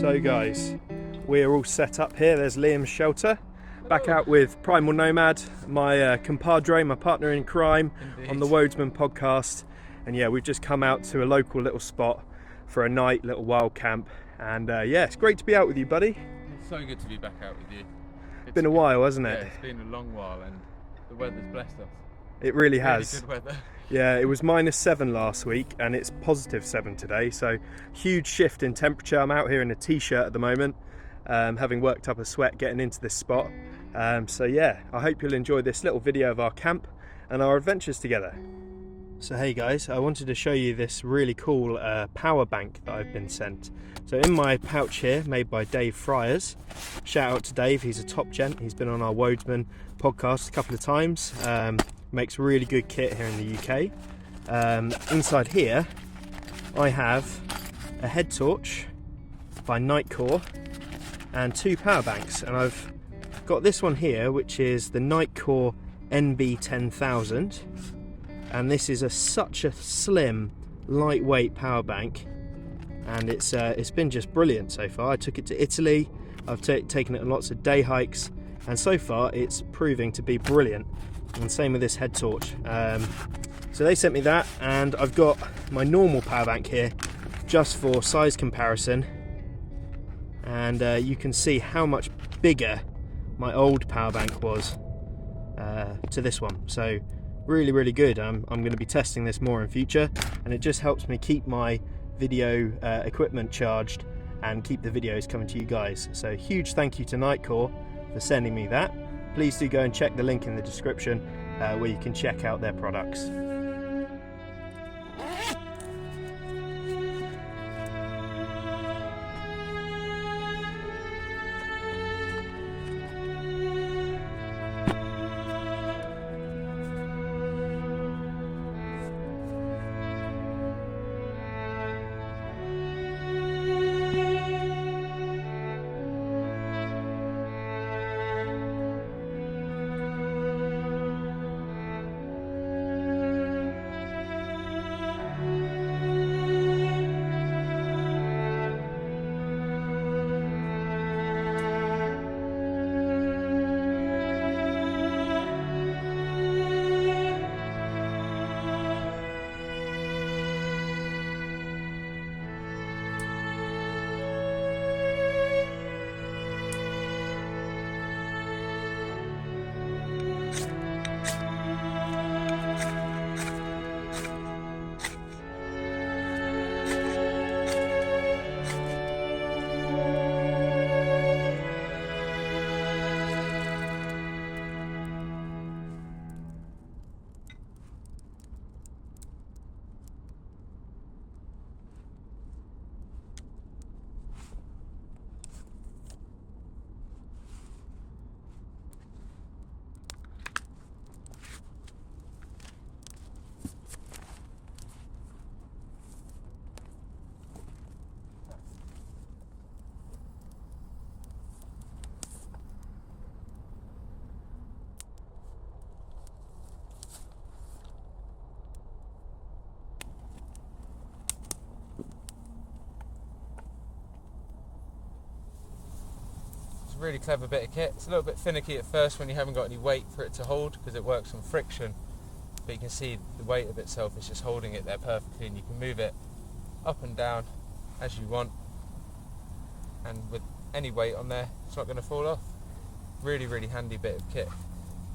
So guys, we're all set up here. There's Liam's shelter. Back out with Primal Nomad, my compadre, my partner in crime. Indeed. On the Wodesman Podcast. And yeah, we've just come out to a local little spot for a night, little wild camp. And yeah, it's great to be out with you, buddy. It's so good to be back out with you. It's been a while, hasn't it? Yeah, it's been a long while, and the weather's blessed us. It really has. Really good weather. Yeah, it was -7 last week and it's +7 today, so huge shift in temperature. I'm out here in a t-shirt at the moment, having worked up a sweat getting into this spot. So yeah, I hope you'll enjoy this little video of our camp and our adventures together. So hey guys, I wanted to show you this really cool power bank that I've been sent. So in my pouch here, made by Dave Fryers. Shout out to Dave, he's a top gent. He's been on our Wodesman podcast a couple of times. Makes really good kit here in the UK. Inside here, I have a head torch by Nitecore and 2 power banks. And I've got this one here, which is the Nitecore NB10000. And this is such a slim, lightweight power bank. And it's been just brilliant so far. I took it to Italy. I've taken it on lots of day hikes. And so far, it's proving to be brilliant. And same with this head torch. So they sent me that, and I've got my normal power bank here just for size comparison, and you can see how much bigger my old power bank was to this one. So really good. I'm going to be testing this more in future, and it just helps me keep my video equipment charged and keep the videos coming to you guys. So huge thank you to Nitecore for sending me that. Please do go and check the link in the description where you can check out their products. really clever bit of kit. It's a little bit finicky at first when you haven't got any weight for it to hold, because it works on friction, but you can see the weight of itself is just holding it there perfectly, and you can move it up and down as you want, and with any weight on there it's not going to fall off. Really, really handy bit of kit.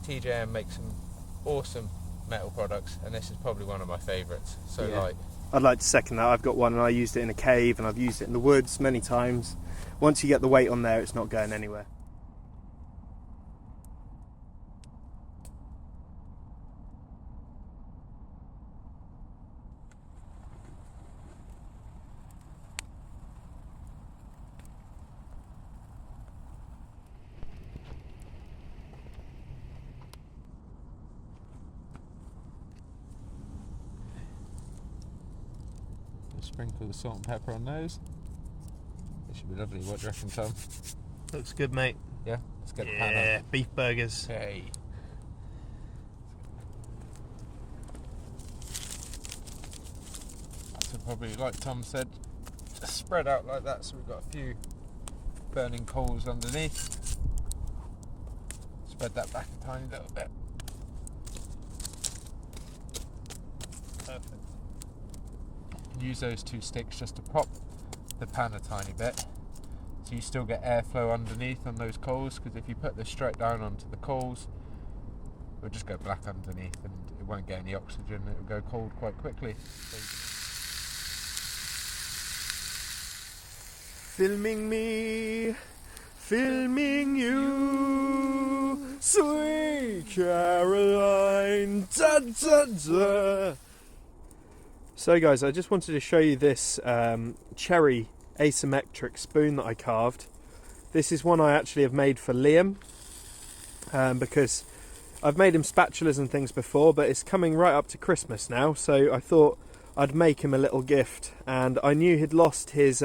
TJM makes some awesome metal products, and this is probably one of my favourites. So Yeah. light. I'd like to second that. I've got one and I used it in a cave and I've used it in the woods many times. Once you get the weight on there, it's not going anywhere. Sprinkle the salt and pepper on those. It should be lovely. What do you reckon, Tom? Looks good, mate. Yeah? Let's get the pan Yeah, beef burgers. on. Hey. So probably, like Tom said, just spread out like that, so we've got a few burning coals underneath. Spread that back a tiny little bit. Perfect. Use those two sticks just to prop the pan a tiny bit, so you still get airflow underneath on those coals, because if you put this straight down onto the coals, it'll just go black underneath and it won't get any oxygen. It'll go cold quite quickly. Filming me, filming you, sweet Caroline, da da da. So guys, I just wanted to show you this cherry asymmetric spoon that I carved. This is one I actually have made for Liam, because I've made him spatulas and things before, but it's coming right up to Christmas now, so I thought I'd make him a little gift, and I knew he'd lost his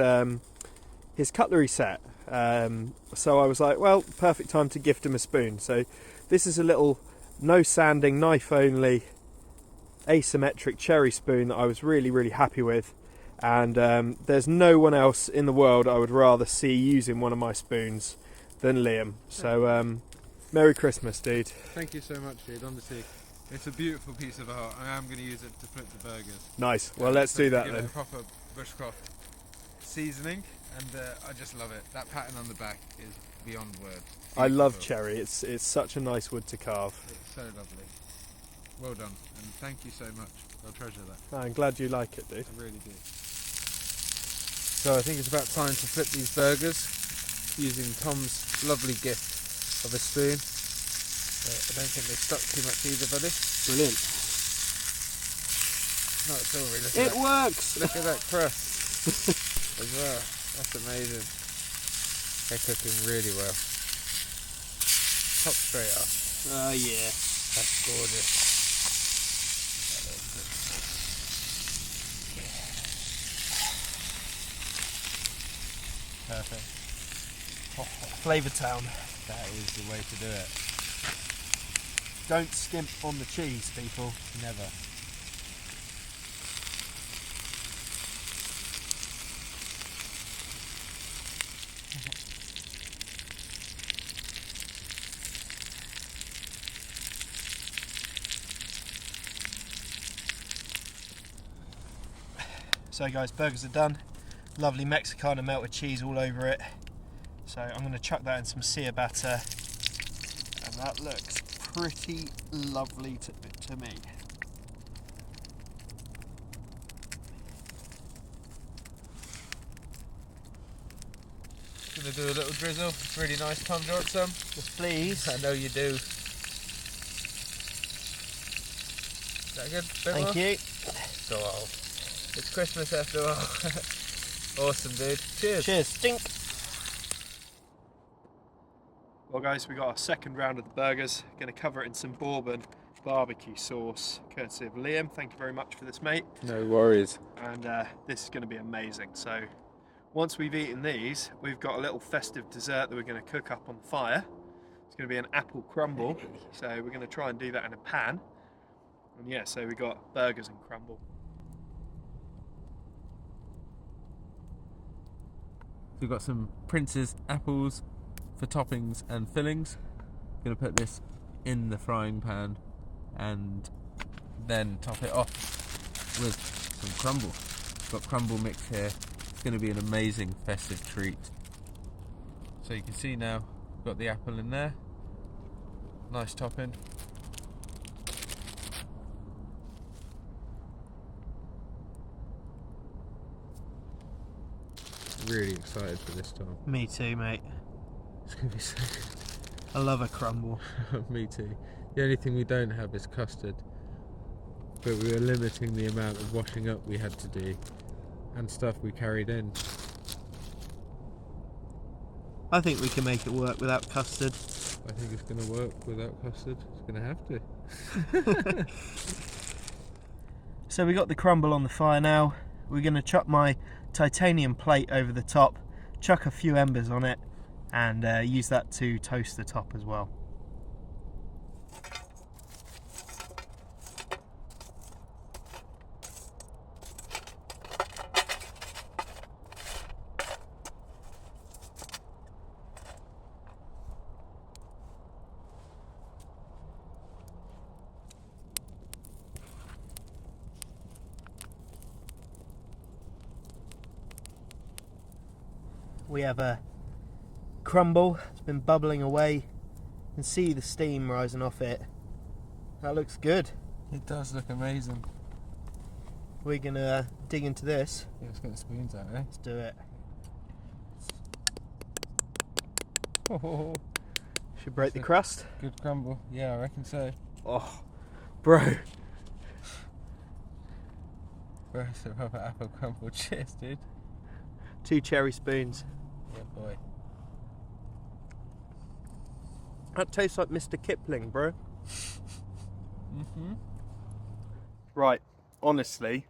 cutlery set, so I was like, well, perfect time to gift him a spoon. So this is a little no sanding, knife only asymmetric cherry spoon that I was really, really happy with, and there's no one else in the world I would rather see using one of my spoons than Liam. So Merry Christmas, dude. Thank you so much, dude. Honestly, it's a beautiful piece of art. I am going to use it to flip the burgers. Nice. Well, let's do that give then. it a proper bushcraft seasoning, and I just love it. That pattern on the back is beyond words. I love Beautiful. cherry. It's such a nice wood to carve. It's so lovely. Well done, and thank you so much. I'll treasure that. I'm glad you like it, dude. I really do. So I think it's about time to flip these burgers using Tom's lovely gift of a spoon. I don't think they stuck too much either, buddy. Brilliant. Not at all, really. It works. Look at that crust as well. That's amazing. They're cooking really well. Top straight up. Oh yeah. That's gorgeous. Perfect. Flavour Town. That is the way to do it. Don't skimp on the cheese, people. Never. So guys, burgers are done. Lovely Mexicana melted cheese all over it. So I'm going to chuck that in some sear batter, and that looks pretty lovely to me. Gonna do a little drizzle. It's really nice, Tom. Do you want some? Yes, please. I know you do. Is that good? Thank you. Go on. It's Christmas after all. Awesome, dude. Cheers. Cheers. Stink. Well guys, we got our second round of the burgers. Going to cover it in some bourbon barbecue sauce, courtesy of Liam. Thank you very much for this, mate. No worries. And this is going to be amazing. So once we've eaten these, we've got a little festive dessert that we're going to cook up on the fire. It's going to be an apple crumble. So we're going to try and do that in a pan. And yeah, so we got burgers and crumble. We've got some Prince's apples for toppings and fillings. I'm going to put this in the frying pan and then top it off with some crumble. Got crumble mix here. It's going to be an amazing festive treat. So you can see now, got the apple in there. Nice topping. Really excited for this time. Me too, mate. It's going to be so good. I love a crumble. Me too. The only thing we don't have is custard, but we were limiting the amount of washing up we had to do and stuff we carried in. I think we can make it work without custard. I think it's going to work without custard. It's going to have to. So we got the crumble on the fire now. We're going to chuck my titanium plate over the top, chuck a few embers on it, and use that to toast the top as well. We have a crumble. It's been bubbling away. You can see the steam rising off it. That looks good. It does look amazing. We're gonna dig into this. Yeah, let's get the spoons out, eh? Let's do it. Oh, Should break the crust. good crumble. Yeah, I reckon so. Oh, bro. Bro, it's a proper apple crumble. Cheers, dude. 2 cherry spoons. Yeah, boy. That tastes like Mr. Kipling, bro. Mm-hmm. Right, honestly,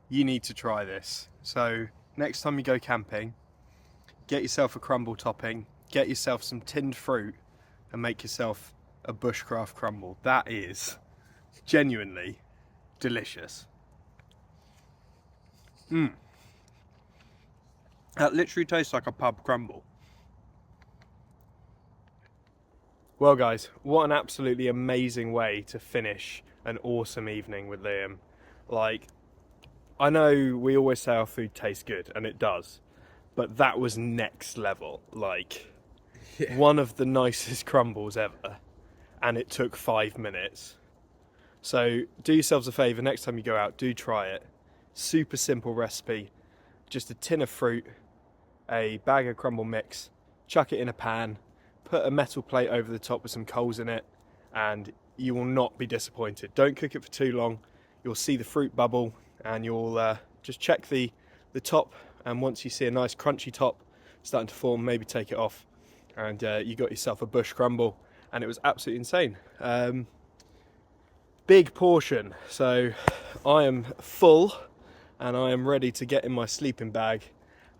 you need to try this. So next time you go camping, get yourself a crumble topping, get yourself some tinned fruit, and make yourself a bushcraft crumble. That is genuinely delicious. That literally tastes like a pub crumble. Well guys, what an absolutely amazing way to finish an awesome evening with Liam. Like, I know we always say our food tastes good, and it does, but that was next level. Like, one of the nicest crumbles ever, and it took 5 minutes. So do yourselves a favour, next time you go out, do try it. Super simple recipe, just a tin of fruit, a bag of crumble mix, chuck it in a pan, put a metal plate over the top with some coals in it, and you will not be disappointed. Don't cook it for too long. You'll see the fruit bubble, and you'll just check the top, and once you see a nice crunchy top starting to form, maybe take it off, and you got yourself a bush crumble, and it was absolutely insane. Big portion, so I am full, and I am ready to get in my sleeping bag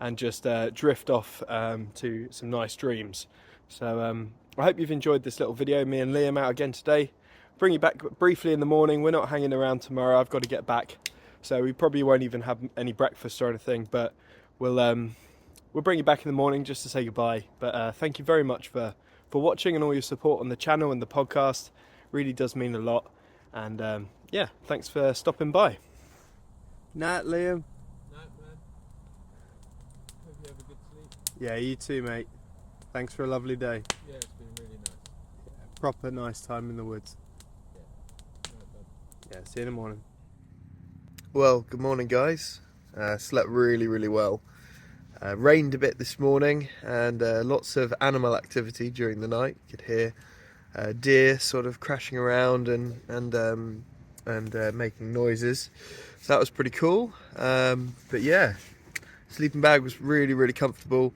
and just drift off to some nice dreams. So I hope you've enjoyed this little video. Me and Liam out again today. Bring you back briefly in the morning. We're not hanging around tomorrow. I've got to get back, so we probably won't even have any breakfast or anything. But we'll bring you back in the morning just to say goodbye. But thank you very much for watching and all your support on the channel and the podcast. Really does mean a lot. And yeah, thanks for stopping by. Night, Liam. Night, man. Hope you have a good sleep. Yeah, you too, mate. Thanks for a lovely day. Yeah, it's been really nice. Proper nice time in the woods. Yeah. Night, bud. Yeah, see you in the morning. Well, good morning, guys. Slept really, really well. Rained a bit this morning, and lots of animal activity during the night. You could hear deer sort of crashing around and making noises. So that was pretty cool. But yeah, sleeping bag was really, really comfortable.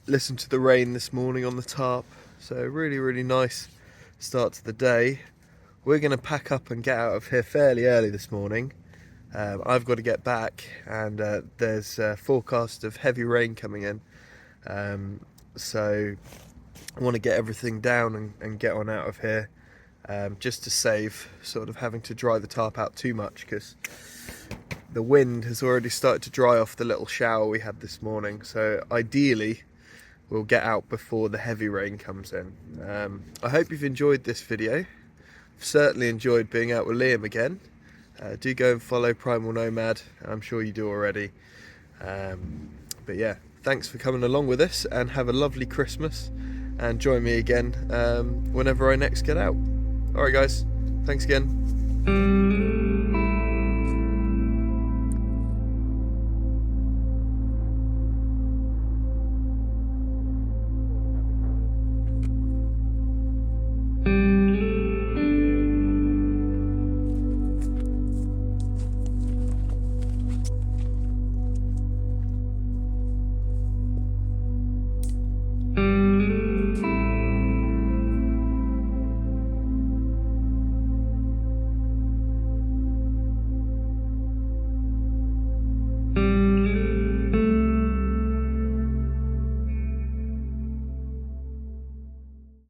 Listened to the rain this morning on the tarp, so really, really nice start to the day. We're going to pack up and get out of here fairly early this morning. I've got to get back, and there's a forecast of heavy rain coming in, so I want to get everything down and get on out of here, just to save sort of having to dry the tarp out too much, because the wind has already started to dry off the little shower we had this morning. So ideally we'll get out before the heavy rain comes in. I hope you've enjoyed this video. I've certainly enjoyed being out with Liam again. Do go and follow Primal Nomad, I'm sure you do already. But yeah, thanks for coming along with us, and have a lovely Christmas, and join me again whenever I next get out. Alright guys, thanks again.